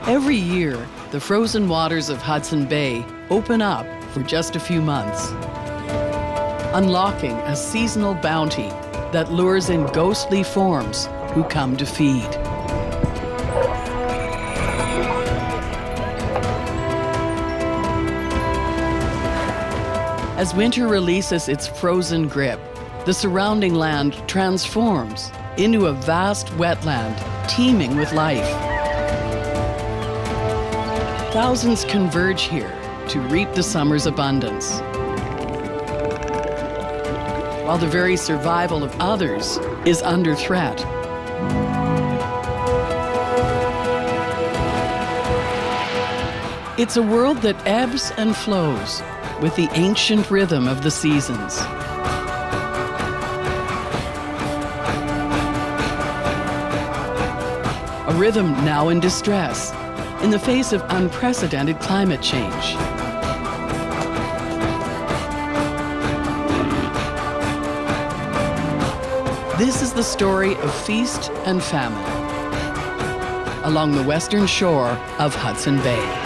Every year, the frozen waters of Hudson Bay open up for just a few months, unlocking a seasonal bounty that lures in ghostly forms who come to feed. As winter releases its frozen grip, the surrounding land transforms into a vast wetland teeming with life. Thousands converge here to reap the summer's abundance, while the very survival of others is under threat. It's a world that ebbs and flows with the ancient rhythm of the seasons. A rhythm now in distress in the face of unprecedented climate change. This is the story of feast and famine along the western shore of Hudson Bay.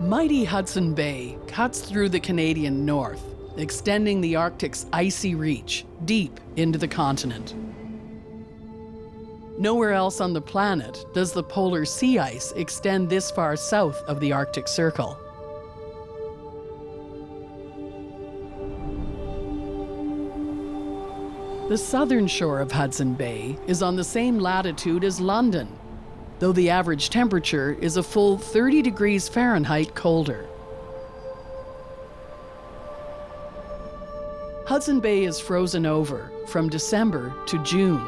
Mighty Hudson Bay cuts through the Canadian North, extending the Arctic's icy reach deep into the continent. Nowhere else on the planet does the polar sea ice extend this far south of the Arctic Circle. The southern shore of Hudson Bay is on the same latitude as London, though the average temperature is a full 30 degrees Fahrenheit colder. Hudson Bay is frozen over from December to June.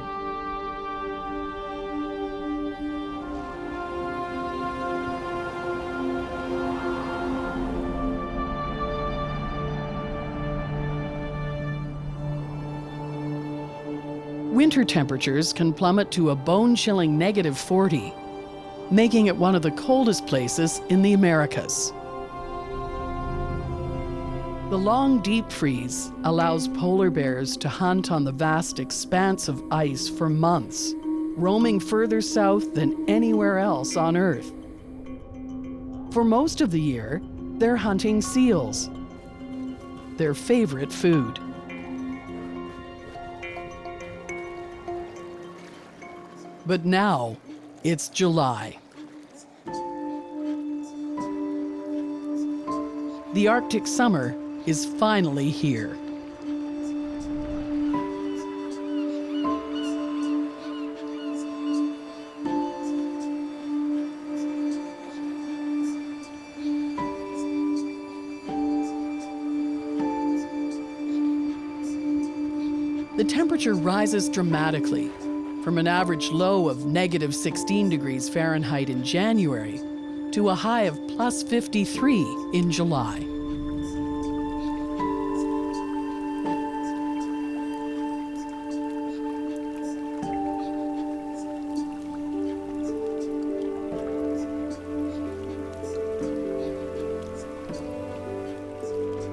Winter temperatures can plummet to a bone-chilling -40, making it one of the coldest places in the Americas. The long deep freeze allows polar bears to hunt on the vast expanse of ice for months, roaming further south than anywhere else on Earth. For most of the year, they're hunting seals, their favorite food. But now, it's July. The Arctic summer is finally here. The temperature rises dramatically from an average low of -16 degrees Fahrenheit in January to a high of +53 in July.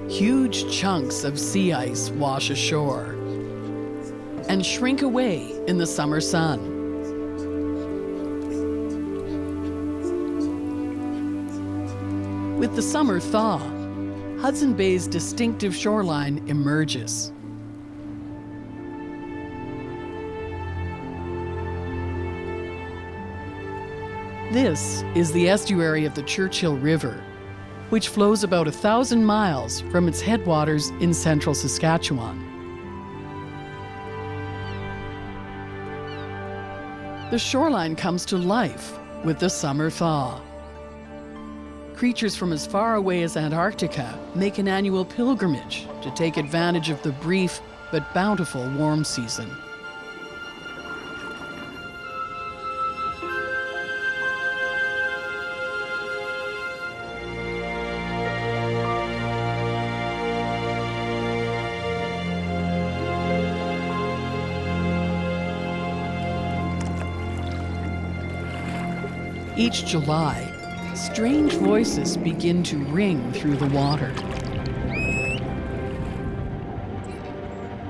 Huge chunks of sea ice wash ashore and shrink away in the summer sun. With the summer thaw, Hudson Bay's distinctive shoreline emerges. This is the estuary of the Churchill River, which flows about 1,000 miles from its headwaters in central Saskatchewan. The shoreline comes to life with the summer thaw, Creatures from as far away as Antarctica make an annual pilgrimage to take advantage of the brief but bountiful warm season. Each July, strange voices begin to ring through the water.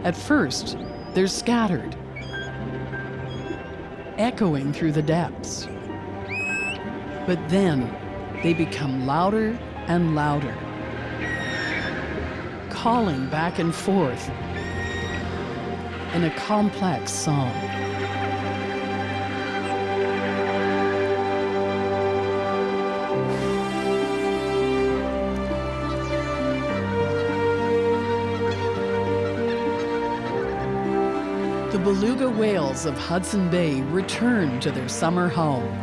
At first, they're scattered, echoing through the depths. But then, they become louder and louder, calling back and forth in a complex song. The beluga whales of Hudson Bay return to their summer home.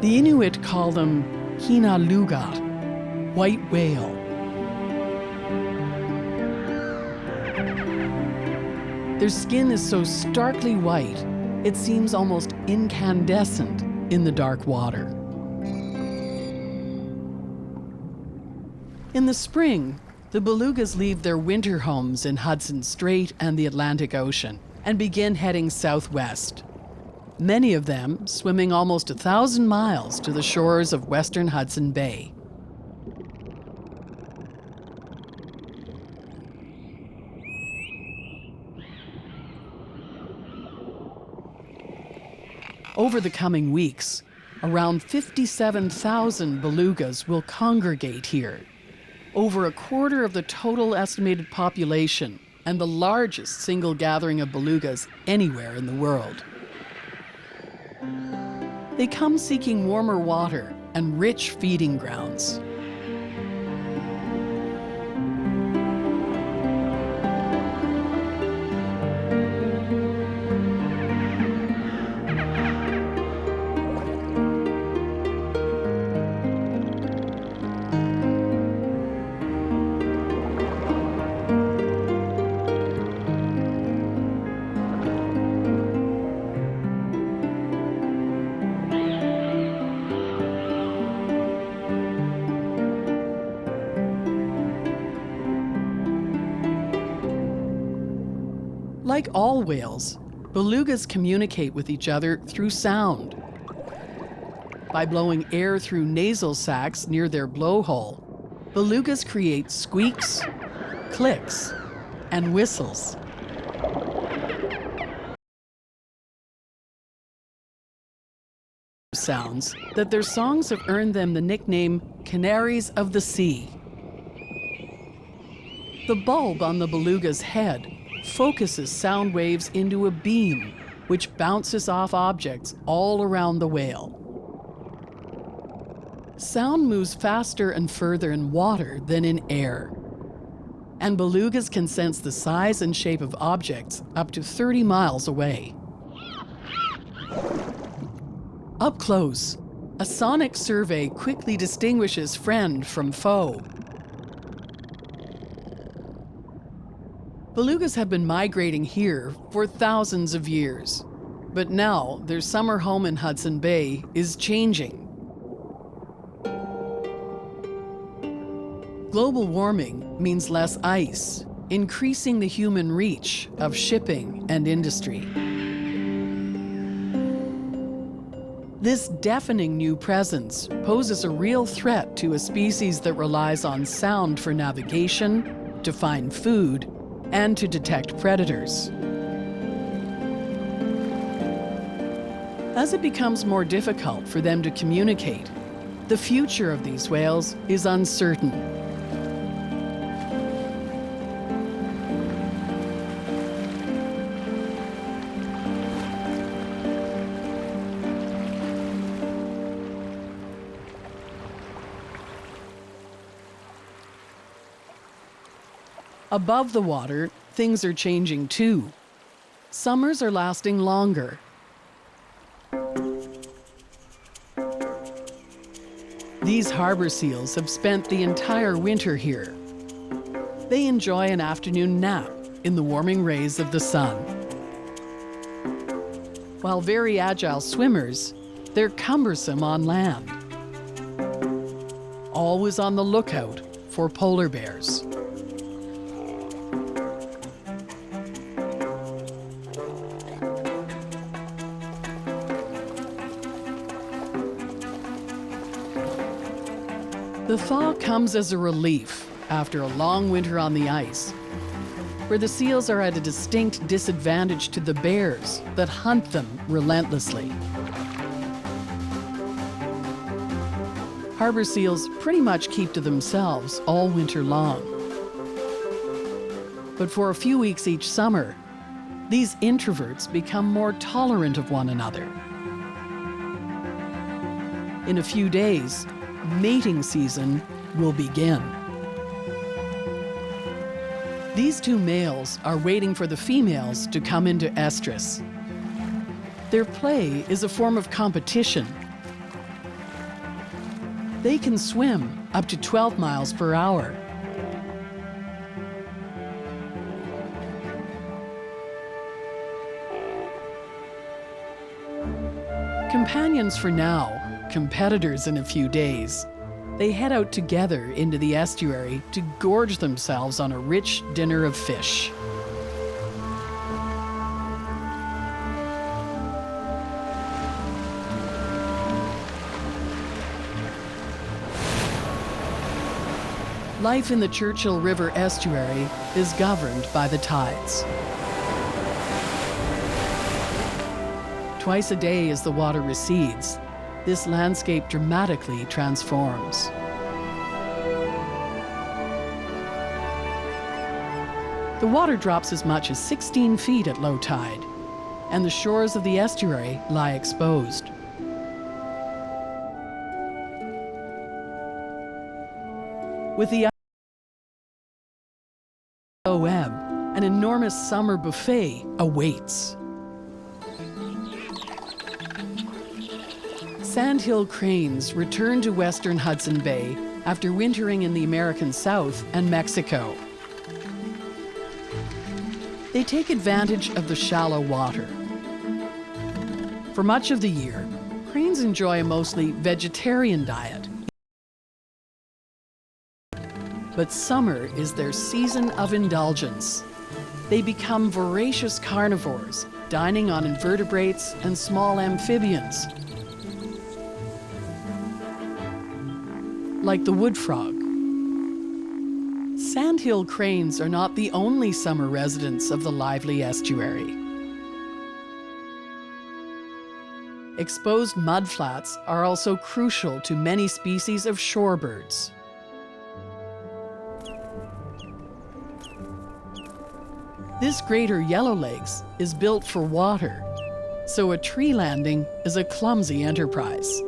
The Inuit call them hinaluga, white whale. Their skin is so starkly white, it seems almost incandescent in the dark water. In the spring, the belugas leave their winter homes in Hudson Strait and the Atlantic Ocean and begin heading southwest. Many of them swimming almost 1,000 miles to the shores of western Hudson Bay. Over the coming weeks, around 57,000 belugas will congregate here, over a quarter of the total estimated population and the largest single gathering of belugas anywhere in the world. They come seeking warmer water and rich feeding grounds. Like all whales, belugas communicate with each other through sound. By blowing air through nasal sacs near their blowhole, belugas create squeaks, clicks, and whistles. Sounds that their songs have earned them the nickname canaries of the sea. The bulb on the beluga's head focuses sound waves into a beam, which bounces off objects all around the whale. Sound moves faster and further in water than in air, and belugas can sense the size and shape of objects up to 30 miles away. Up close, a sonic survey quickly distinguishes friend from foe. Belugas have been migrating here for thousands of years, but now their summer home in Hudson Bay is changing. Global warming means less ice, increasing the human reach of shipping and industry. This deafening new presence poses a real threat to a species that relies on sound for navigation, to find food, and to detect predators. As it becomes more difficult for them to communicate, the future of these whales is uncertain. Above the water, things are changing too. Summers are lasting longer. These harbor seals have spent the entire winter here. They enjoy an afternoon nap in the warming rays of the sun. While very agile swimmers, they're cumbersome on land. Always on the lookout for polar bears. The thaw comes as a relief after a long winter on the ice, where the seals are at a distinct disadvantage to the bears that hunt them relentlessly. Harbor seals pretty much keep to themselves all winter long. But for a few weeks each summer, these introverts become more tolerant of one another. In a few days, mating season will begin. These two males are waiting for the females to come into estrus. Their play is a form of competition. They can swim up to 12 miles per hour. Companions for now, competitors in a few days. They head out together into the estuary to gorge themselves on a rich dinner of fish. Life in the Churchill River estuary is governed by the tides. Twice a day as the water recedes, this landscape dramatically transforms. The water drops as much as 16 feet at low tide, and the shores of the estuary lie exposed. With the low ebb, an enormous summer buffet awaits. Sandhill cranes return to western Hudson Bay after wintering in the American South and Mexico. They take advantage of the shallow water. For much of the year, cranes enjoy a mostly vegetarian diet. But summer is their season of indulgence. They become voracious carnivores, dining on invertebrates and small amphibians, like the wood frog. Sandhill cranes are not the only summer residents of the lively estuary. Exposed mudflats are also crucial to many species of shorebirds. This greater yellowlegs is built for water, so a tree landing is a clumsy enterprise.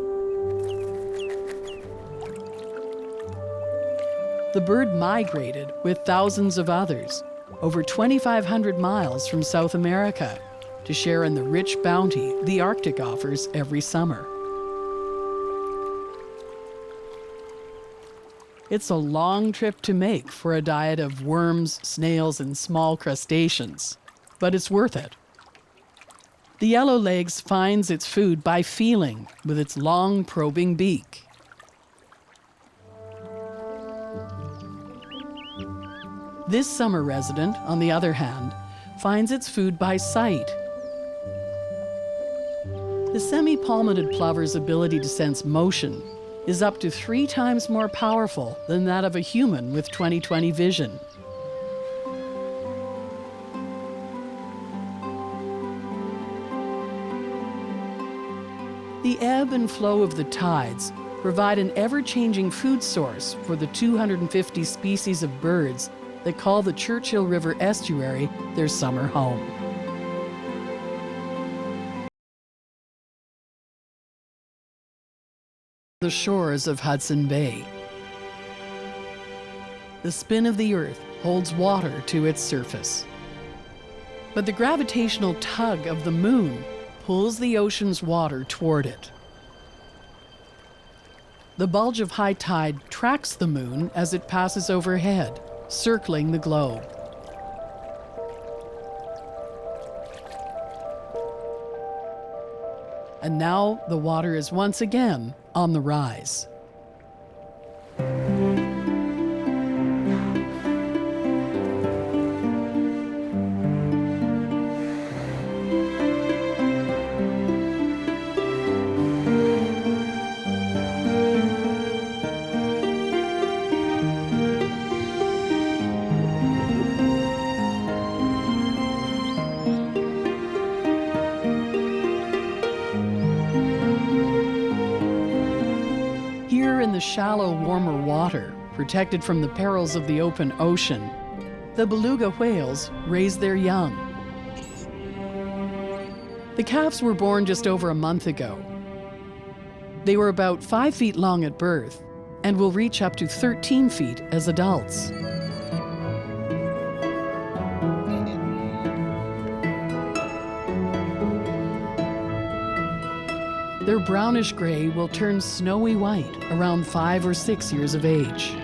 The bird migrated with thousands of others over 2,500 miles from South America to share in the rich bounty the Arctic offers every summer. It's a long trip to make for a diet of worms, snails, and small crustaceans, but it's worth it. The yellowlegs finds its food by feeling with its long, probing beak. This summer resident, on the other hand, finds its food by sight. The semi-palmated plover's ability to sense motion is up to 3 times more powerful than that of a human with 20/20 vision. The ebb and flow of the tides provide an ever-changing food source for the 250 species of birds that call the Churchill River estuary their summer home. The shores of Hudson Bay. The spin of the earth holds water to its surface. But the gravitational tug of the moon pulls the ocean's water toward it. The bulge of high tide tracks the moon as it passes overhead, circling the globe. And now the water is once again on the rise. In the shallow, warmer water, protected from the perils of the open ocean, the beluga whales raise their young. The calves were born just over a month ago. They were about 5 feet long at birth and will reach up to 13 feet as adults. Their brownish gray will turn snowy white around 5 or 6 years of age.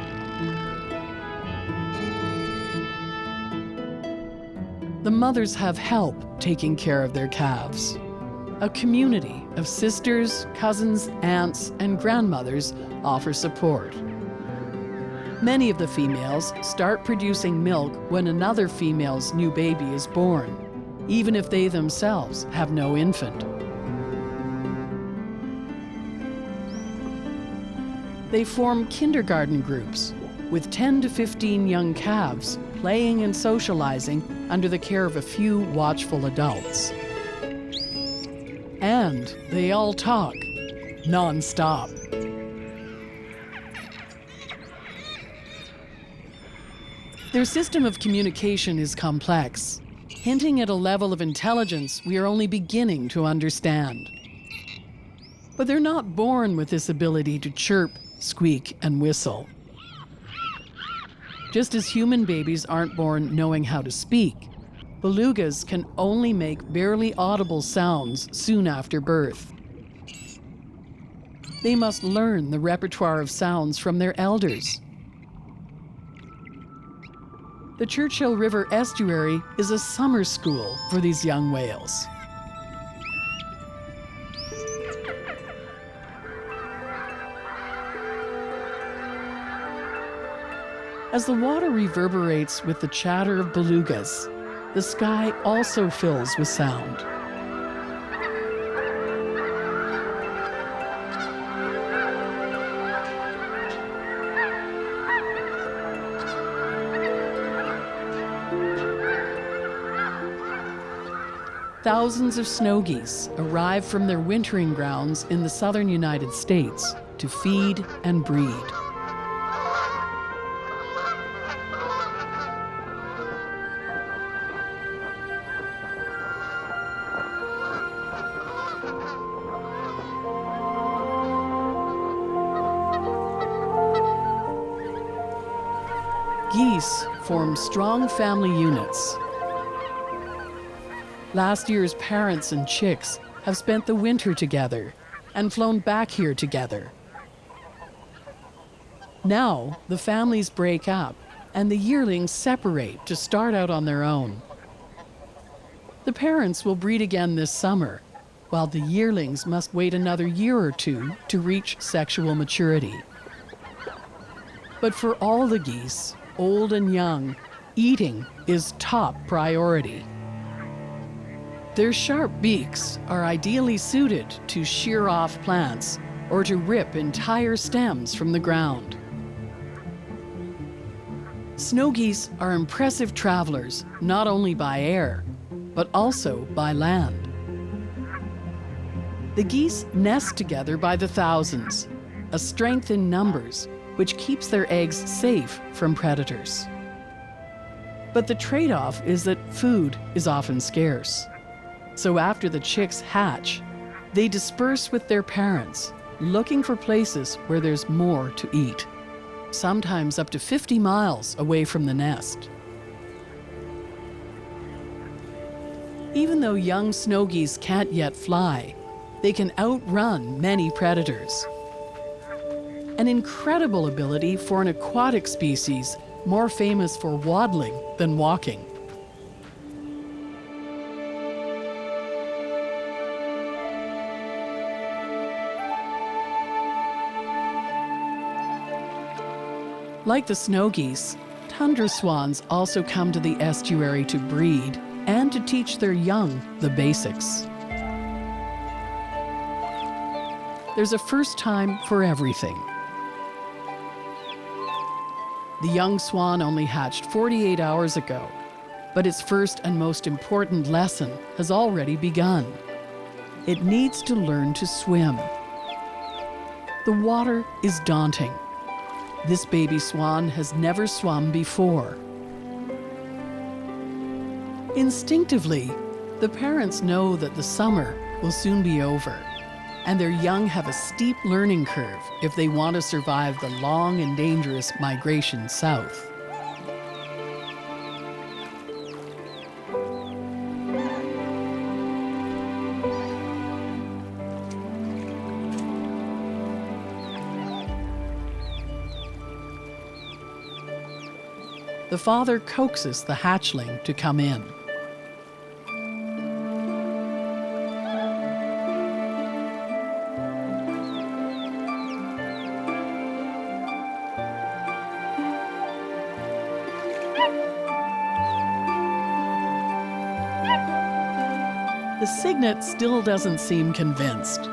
The mothers have help taking care of their calves. A community of sisters, cousins, aunts, and grandmothers offer support. Many of the females start producing milk when another female's new baby is born, even if they themselves have no infant. They form kindergarten groups with 10 to 15 young calves playing and socializing under the care of a few watchful adults. And they all talk non-stop. Their system of communication is complex, hinting at a level of intelligence we are only beginning to understand. But they're not born with this ability to chirp, squeak, and whistle. Just as human babies aren't born knowing how to speak, belugas can only make barely audible sounds soon after birth. They must learn the repertoire of sounds from their elders. The Churchill River estuary is a summer school for these young whales. As the water reverberates with the chatter of belugas, the sky also fills with sound. Thousands of snow geese arrive from their wintering grounds in the southern United States to feed and breed. Geese form strong family units. Last year's parents and chicks have spent the winter together and flown back here together. Now, the families break up and the yearlings separate to start out on their own. The parents will breed again this summer, while the yearlings must wait another year or two to reach sexual maturity. But for all the geese, old and young, eating is top priority. Their sharp beaks are ideally suited to shear off plants or to rip entire stems from the ground. Snow geese are impressive travelers not only by air, but also by land. The geese nest together by the thousands, a strength in numbers which keeps their eggs safe from predators. But the trade-off is that food is often scarce. So after the chicks hatch, they disperse with their parents, looking for places where there's more to eat, sometimes up to 50 miles away from the nest. Even though young snow geese can't yet fly, they can outrun many predators. An incredible ability for an aquatic species more famous for waddling than walking. Like the snow geese, tundra swans also come to the estuary to breed and to teach their young the basics. There's a first time for everything. The young swan only hatched 48 hours ago, but its first and most important lesson has already begun. It needs to learn to swim. The water is daunting. This baby swan has never swum before. Instinctively, the parents know that the summer will soon be over, and their young have a steep learning curve if they want to survive the long and dangerous migration south. The father coaxes the hatchling to come in. The cygnet still doesn't seem convinced.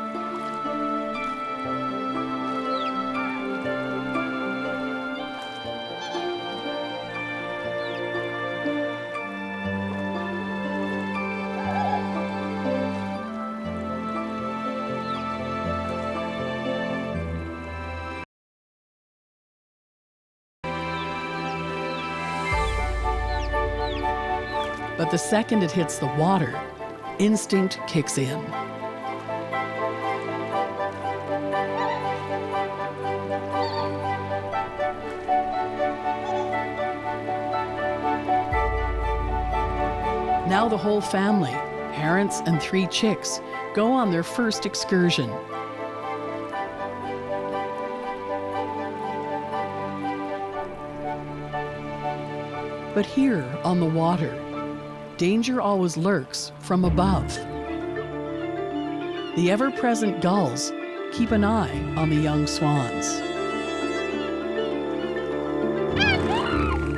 But the second it hits the water, instinct kicks in. Now the whole family, parents and 3 chicks, go on their first excursion. But here on the water, danger always lurks from above. The ever-present gulls keep an eye on the young swans.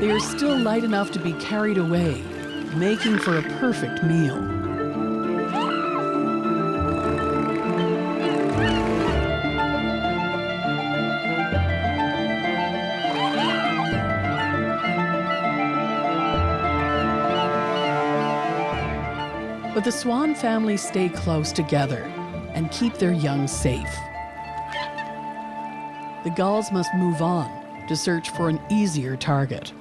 They are still light enough to be carried away, making for a perfect meal. But the swan family stay close together and keep their young safe. The gulls must move on to search for an easier target.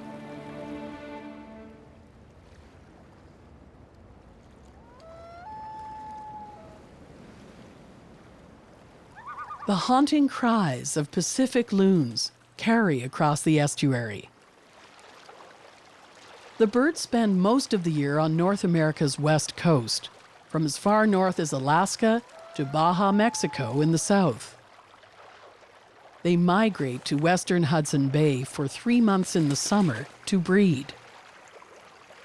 The haunting cries of Pacific loons carry across the estuary. The birds spend most of the year on North America's west coast, from as far north as Alaska to Baja, Mexico in the south. They migrate to western Hudson Bay for 3 months in the summer to breed.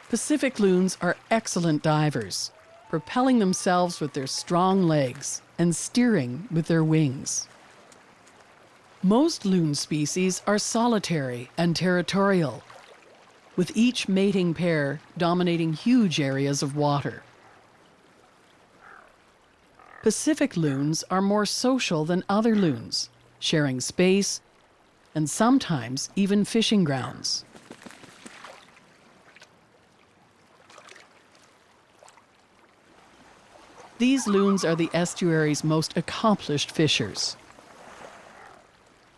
Pacific loons are excellent divers, propelling themselves with their strong legs and steering with their wings. Most loon species are solitary and territorial, with each mating pair dominating huge areas of water. Pacific loons are more social than other loons, sharing space and sometimes even fishing grounds. These loons are the estuary's most accomplished fishers.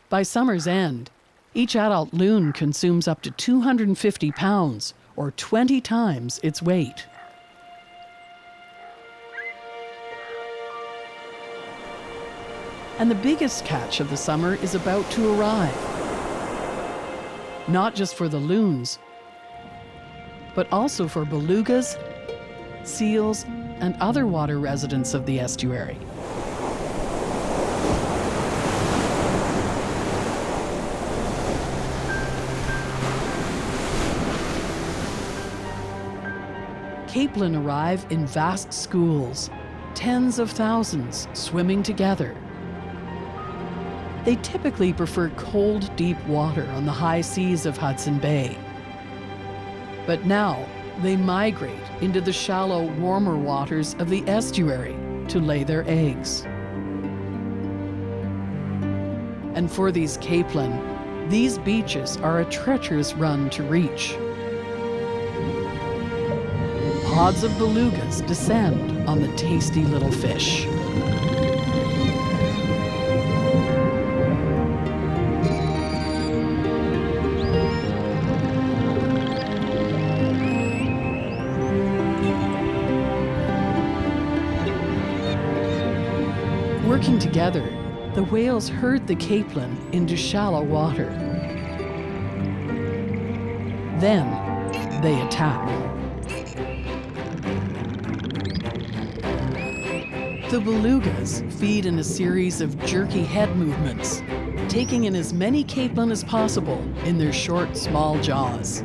By summer's end, each adult loon consumes up to 250 pounds, or 20 times its weight. And the biggest catch of the summer is about to arrive. Not just for the loons, but also for belugas, seals, and other water residents of the estuary. Capelin arrive in vast schools, tens of thousands swimming together. They typically prefer cold, deep water on the high seas of Hudson Bay. But now, they migrate into the shallow, warmer waters of the estuary to lay their eggs. And for these capelin, these beaches are a treacherous run to reach. Pods of belugas descend on the tasty little fish. Working together, the whales herd the capelin into shallow water. Then they attack. The belugas feed in a series of jerky head movements, taking in as many capelin as possible in their short, small jaws.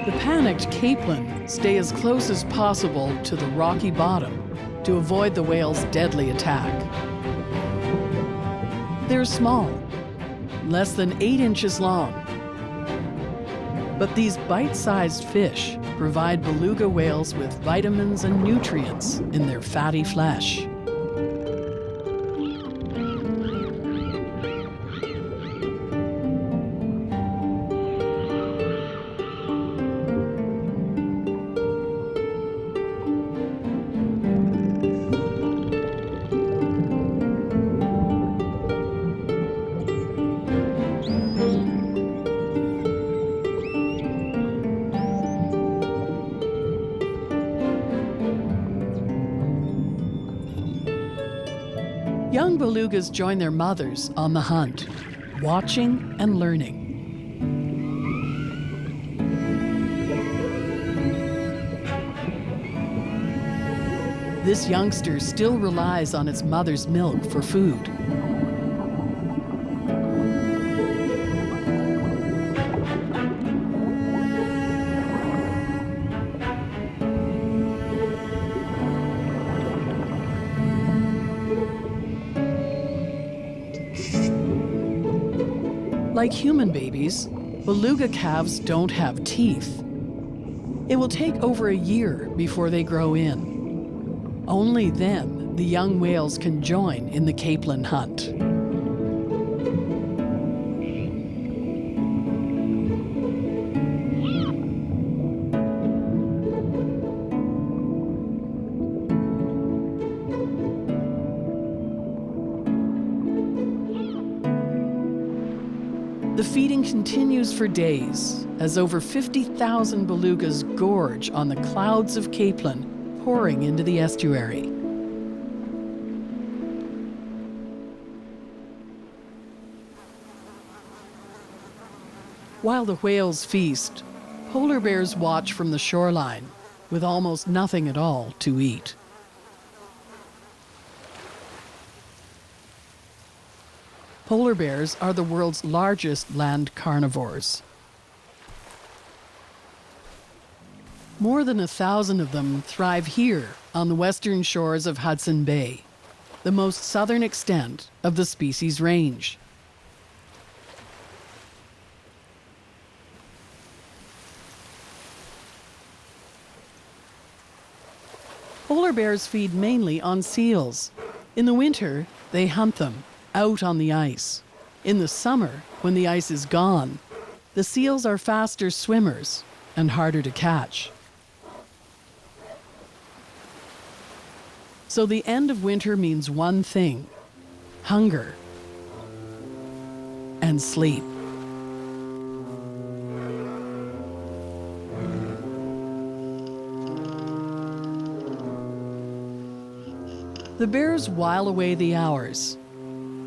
The panicked capelin stay as close as possible to the rocky bottom to avoid the whale's deadly attack. They're small, less than 8 inches long. But these bite-sized fish provide beluga whales with vitamins and nutrients in their fatty flesh. Young belugas join their mothers on the hunt, watching and learning. This youngster still relies on its mother's milk for food. Like human babies, beluga calves don't have teeth. It will take over a year before they grow in. Only then the young whales can join in the capelin hunt. The feeding continues for days as over 50,000 belugas gorge on the clouds of capelin pouring into the estuary. While the whales feast, polar bears watch from the shoreline with almost nothing at all to eat. Polar bears are the world's largest land carnivores. More than 1,000 of them thrive here on the western shores of Hudson Bay, the most southern extent of the species range. bears feed mainly on seals. In the winter, they hunt them out on the ice. In the summer, when the ice is gone, the seals are faster swimmers and harder to catch. So the end of winter means one thing: hunger and sleep. The bears while away the hours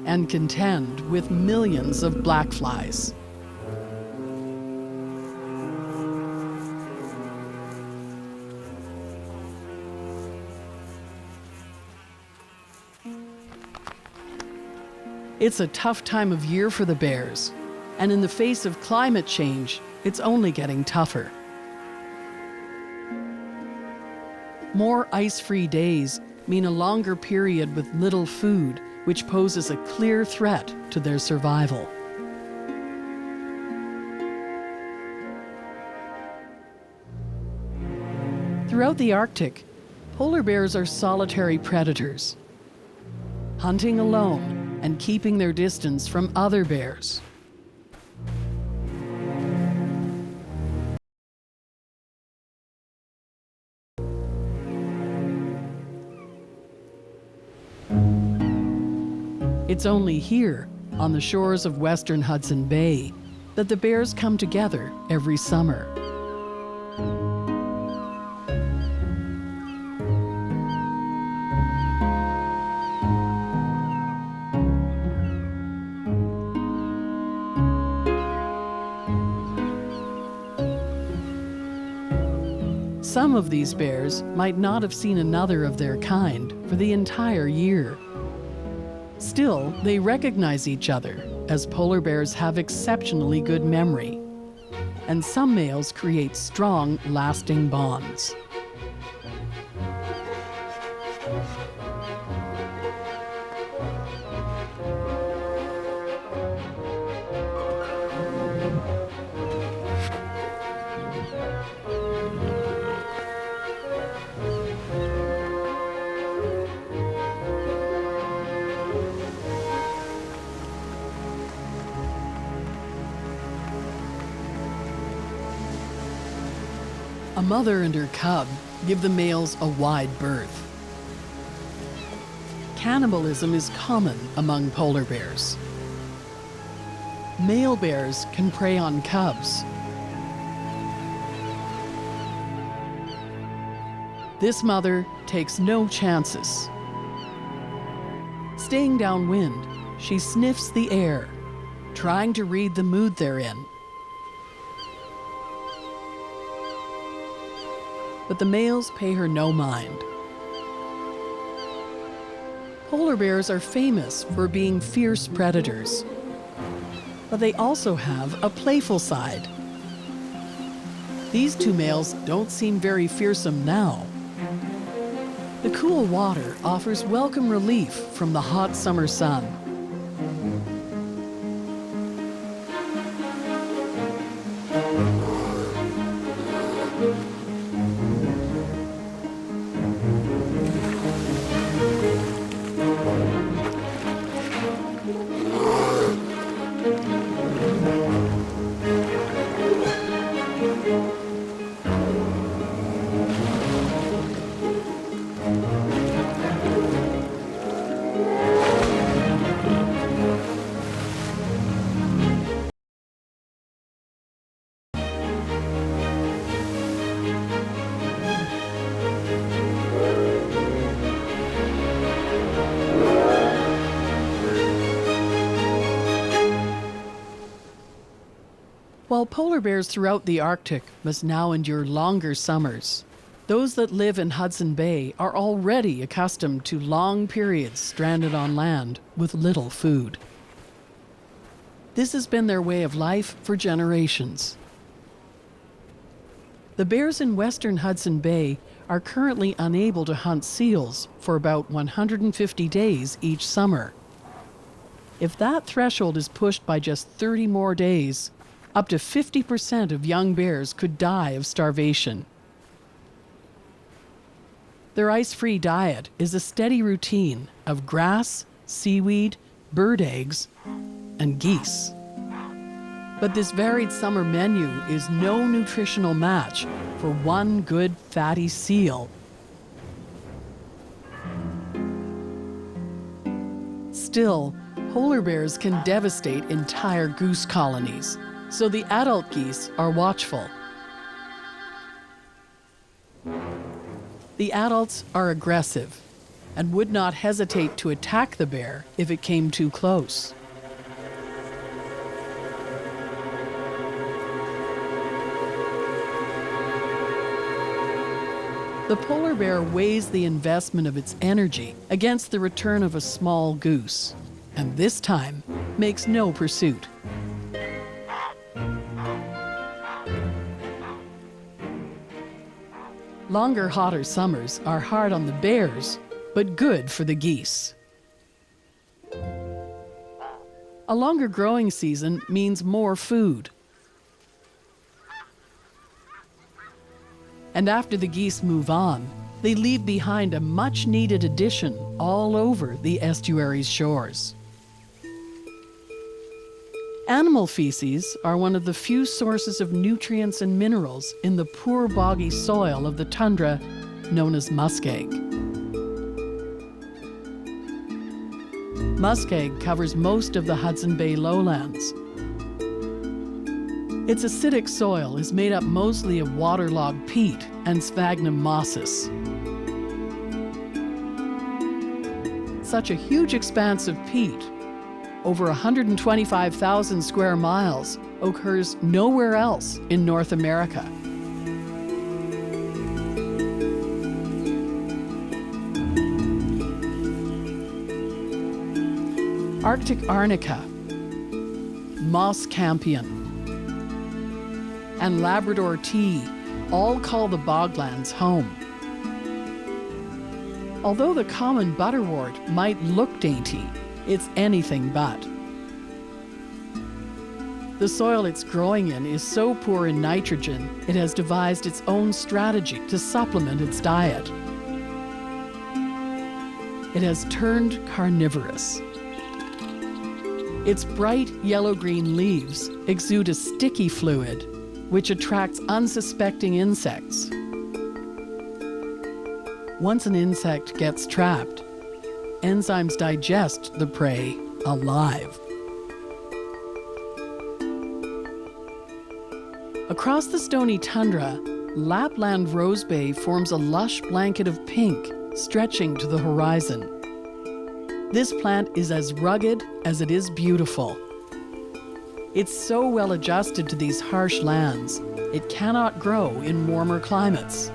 and contend with millions of black flies. It's a tough time of year for the bears, and in the face of climate change, it's only getting tougher. More ice-free days mean a longer period with little food, which poses a clear threat to their survival. Throughout the Arctic, polar bears are solitary predators, hunting alone and keeping their distance from other bears. It's only here, on the shores of western Hudson Bay, that the bears come together every summer. Some of these bears might not have seen another of their kind for the entire year. Still, they recognize each other, as polar bears have exceptionally good memory, and some males create strong, lasting bonds. A mother and her cub give the males a wide berth. Cannibalism is common among polar bears. Male bears can prey on cubs. This mother takes no chances. Staying downwind, she sniffs the air, trying to read the mood they're in. But the males pay her no mind. Polar bears are famous for being fierce predators, but they also have a playful side. These two males don't seem very fearsome now. The cool water offers welcome relief from the hot summer sun. While polar bears throughout the Arctic must now endure longer summers, those that live in Hudson Bay are already accustomed to long periods stranded on land with little food. This has been their way of life for generations. The bears in western Hudson Bay are currently unable to hunt seals for about 150 days each summer. If that threshold is pushed by just 30 more days, up to 50% of young bears could die of starvation. Their ice-free diet is a steady routine of grass, seaweed, bird eggs, and geese. But this varied summer menu is no nutritional match for one good fatty seal. Still, polar bears can devastate entire goose colonies, so the adult geese are watchful. The adults are aggressive and would not hesitate to attack the bear if it came too close. The polar bear weighs the investment of its energy against the return of a small goose, and this time makes no pursuit. Longer, hotter summers are hard on the bears, but good for the geese. A longer growing season means more food. And after the geese move on, they leave behind a much-needed addition all over the estuary's shores. Animal feces are one of the few sources of nutrients and minerals in the poor boggy soil of the tundra known as muskeg. Muskeg covers most of the Hudson Bay lowlands. Its acidic soil is made up mostly of waterlogged peat and sphagnum mosses. Such a huge expanse of peat, over 125,000 square miles, occurs nowhere else in North America. Arctic arnica, moss campion, and Labrador tea all call the boglands home. Although the common butterwort might look dainty, it's anything but. The soil it's growing in is so poor in nitrogen, it has devised its own strategy to supplement its diet. It has turned carnivorous. Its bright yellow-green leaves exude a sticky fluid which attracts unsuspecting insects. Once an insect gets trapped, enzymes digest the prey alive. Across the stony tundra, Lapland rosebay forms a lush blanket of pink stretching to the horizon. This plant is as rugged as it is beautiful. It's so well adjusted to these harsh lands, it cannot grow in warmer climates.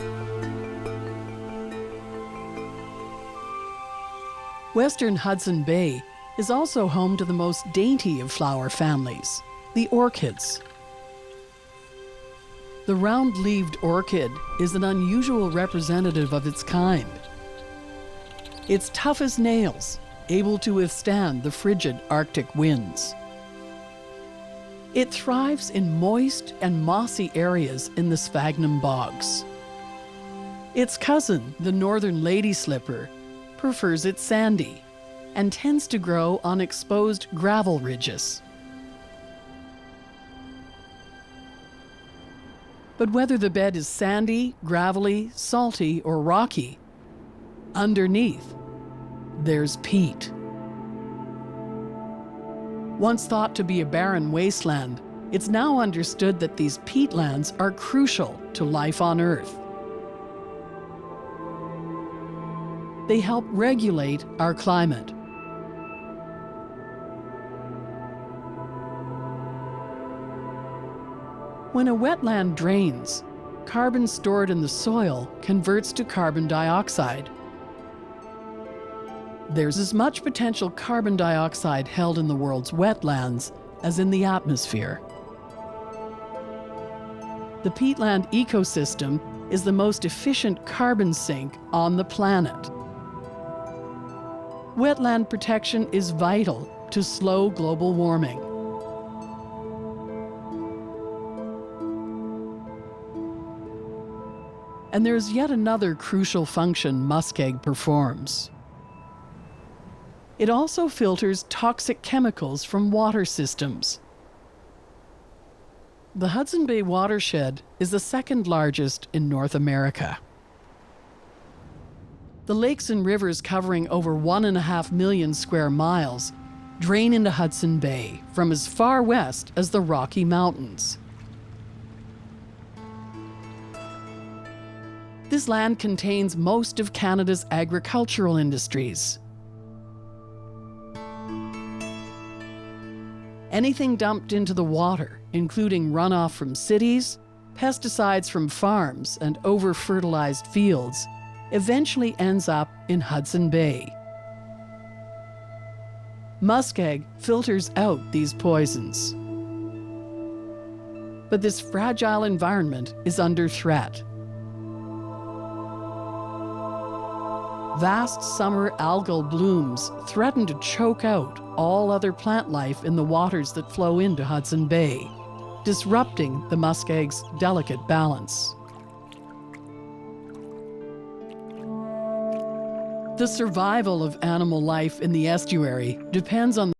Western Hudson Bay is also home to the most dainty of flower families, the orchids. The round-leaved orchid is an unusual representative of its kind. It's tough as nails, able to withstand the frigid Arctic winds. It thrives in moist and mossy areas in the sphagnum bogs. Its cousin, the northern lady slipper, prefers it sandy and tends to grow on exposed gravel ridges. But whether the bed is sandy, gravelly, salty, or rocky, underneath, there's peat. Once thought to be a barren wasteland, it's now understood that these peatlands are crucial to life on Earth. They help regulate our climate. When a wetland drains, carbon stored in the soil converts to carbon dioxide. There's as much potential carbon dioxide held in the world's wetlands as in the atmosphere. The peatland ecosystem is the most efficient carbon sink on the planet. Wetland protection is vital to slow global warming. And there's yet another crucial function muskeg performs. It also filters toxic chemicals from water systems. The Hudson Bay watershed is the second largest in North America. The lakes and rivers covering over 1.5 million square miles drain into Hudson Bay from as far west as the Rocky Mountains. This land contains most of Canada's agricultural industries. Anything dumped into the water, including runoff from cities, pesticides from farms, and over-fertilized fields, eventually ends up in Hudson Bay. Muskeg filters out these poisons. But this fragile environment is under threat. Vast summer algal blooms threaten to choke out all other plant life in the waters that flow into Hudson Bay, disrupting the muskeg's delicate balance. The survival of animal life in the estuary depends on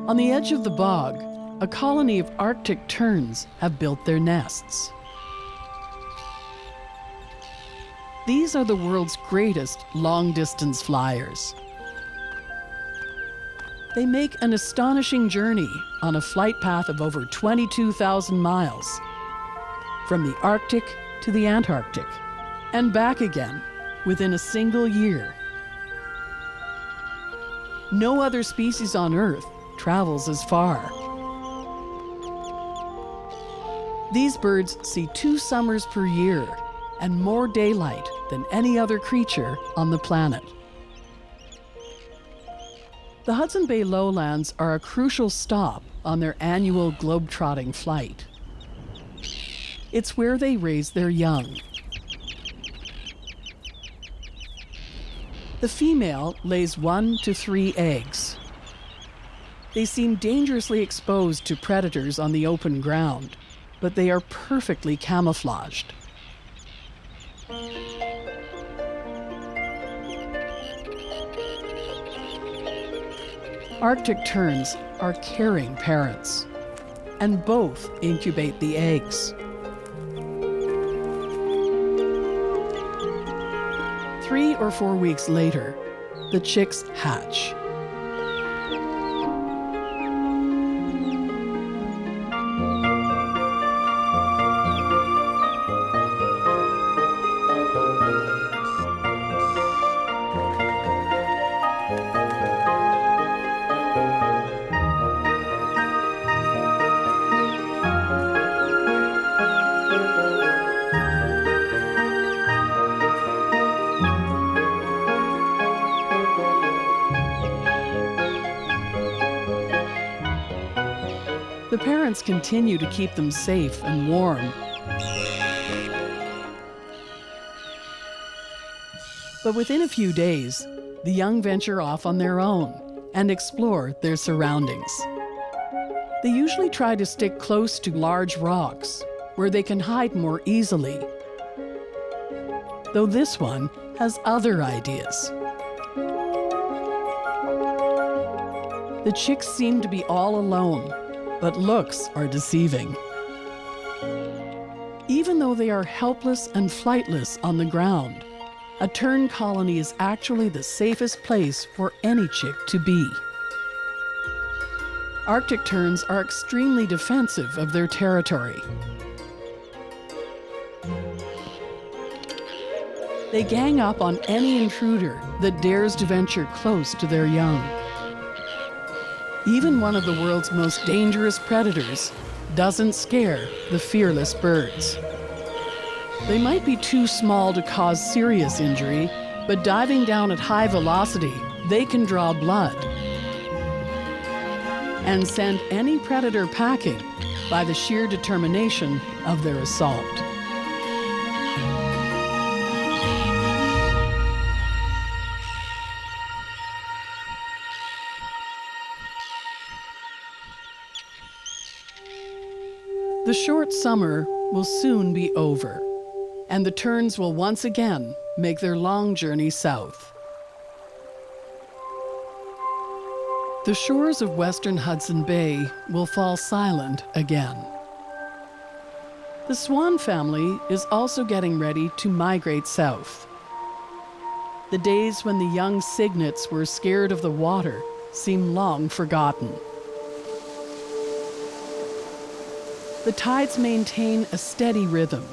On the edge of the bog, a colony of Arctic terns have built their nests. These are the world's greatest long-distance flyers. They make an astonishing journey on a flight path of over 22,000 miles, from the Arctic to the Antarctic, and back again within a single year. No other species on Earth travels as far. These birds see 2 summers per year and more daylight than any other creature on the planet. The Hudson Bay lowlands are a crucial stop on their annual globe-trotting flight. It's where they raise their young. The female lays 1 to 3 eggs. They seem dangerously exposed to predators on the open ground, but they are perfectly camouflaged. Arctic terns are caring parents, and both incubate the eggs. 3 or 4 weeks later, the chicks hatch. The parents continue to keep them safe and warm. But within a few days, the young venture off on their own and explore their surroundings. They usually try to stick close to large rocks where they can hide more easily. Though this one has other ideas. The chicks seem to be all alone, but looks are deceiving. Even though they are helpless and flightless on the ground, a tern colony is actually the safest place for any chick to be. Arctic terns are extremely defensive of their territory. They gang up on any intruder that dares to venture close to their young. Even one of the world's most dangerous predators doesn't scare the fearless birds. They might be too small to cause serious injury, but diving down at high velocity, they can draw blood and send any predator packing by the sheer determination of their assault. The short summer will soon be over, and the terns will once again make their long journey south. The shores of western Hudson Bay will fall silent again. The swan family is also getting ready to migrate south. The days when the young cygnets were scared of the water seem long forgotten. The tides maintain a steady rhythm.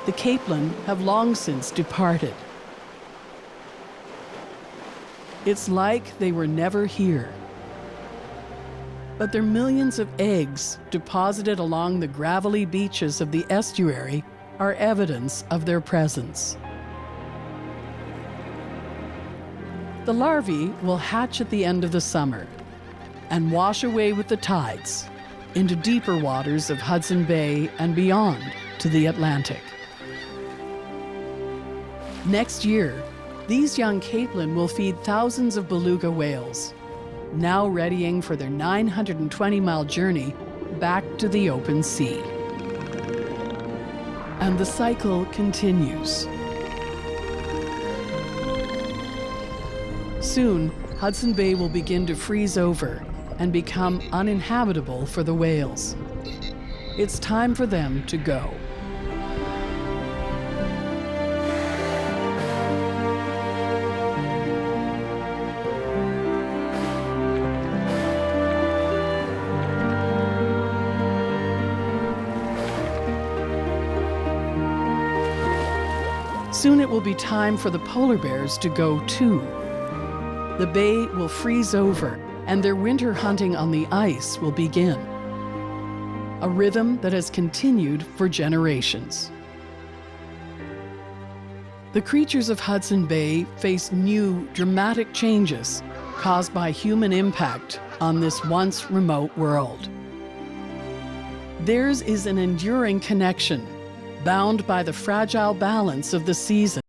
The capelin have long since departed. It's like they were never here. But their millions of eggs deposited along the gravelly beaches of the estuary are evidence of their presence. The larvae will hatch at the end of the summer and wash away with the tides into deeper waters of Hudson Bay and beyond to the Atlantic. Next year, these young capelin will feed thousands of beluga whales, now readying for their 920-mile journey back to the open sea. And the cycle continues. Soon, Hudson Bay will begin to freeze over and become uninhabitable for the whales. It's time for them to go. Soon it will be time for the polar bears to go too. The bay will freeze over and their winter hunting on the ice will begin. A rhythm that has continued for generations. The creatures of Hudson Bay face new, dramatic changes caused by human impact on this once remote world. Theirs is an enduring connection, bound by the fragile balance of the season.